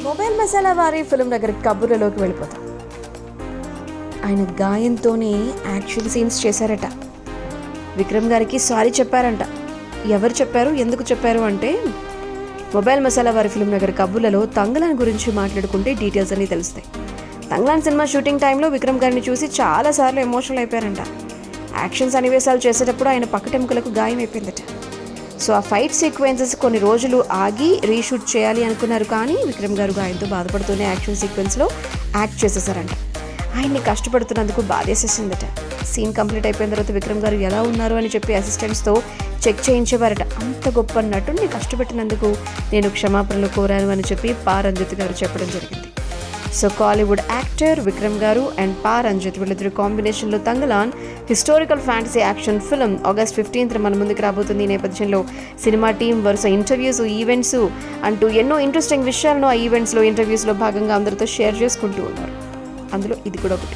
Mobile masala వారి film Nagar కబుర్లలోకి వెళ్ళిపోతాం. ఆయన గాయంతోనే యాక్షన్ సీన్స్ చేశారట. విక్రమ్ గారికి సారీ చెప్పారంట. ఎవరు చెప్పారు, ఎందుకు చెప్పారు అంటే, మొబైల్ మసాలా వారి ఫిల్మ్ నగర్ కబుర్లలో తంగలాన్ గురించి మాట్లాడుకుంటే డీటెయిల్స్ అన్నీ తెలుస్తాయి. తంగలాన్ సినిమా షూటింగ్ టైంలో విక్రమ్ గారిని చూసి చాలాసార్లు ఎమోషనల్ అయిపోయారంట. యాక్షన్ సన్నివేశాలు చేసేటప్పుడు ఆయన పక్కటెముకలకు గాయం అయిపోయిందట. సో ఆ ఫైట్ సీక్వెన్సెస్ కొన్ని రోజులు ఆగి రీషూట్ చేయాలి అనుకున్నారు, కానీ విక్రమ్ గారు గాయంతో బాధపడుతూనే యాక్షన్ సీక్వెన్స్లో యాక్ట్ చేసేసారంట. ఆయన్ని కష్టపడుతున్నందుకు బాధేసేసిందట. సీన్ కంప్లీట్ అయిపోయిన తర్వాత విక్రమ్ గారు ఎలా ఉన్నారు అని చెప్పి అసిస్టెంట్స్తో చెక్ చేయించేవారట. అంత గొప్ప నటుడిని కష్టపెట్టినందుకు నేను క్షమాపణలు కోరాను అని చెప్పి పా రంజిత్ గారు చెప్పడం జరిగింది. సో కాలీవుడ్ యాక్టర్ విక్రమ్ గారు అండ్ పా రంజిత్ వీళ్ళిద్దరు కాంబినేషన్లో Thangalaan historical fantasy action film August 15th మన ముందుకు రాబోతుంది. ఈ నేపథ్యంలో సినిమా టీం వరుస ఇంటర్వ్యూస్, ఈవెంట్స్ అంటూ ఎన్నో ఇంట్రెస్టింగ్ విషయాలను ఆ ఈవెంట్స్లో, ఇంటర్వ్యూస్లో భాగంగా అందరితో షేర్ చేసుకుంటూ ఉన్నారు. అందులో ఇది కూడా ఒకటి.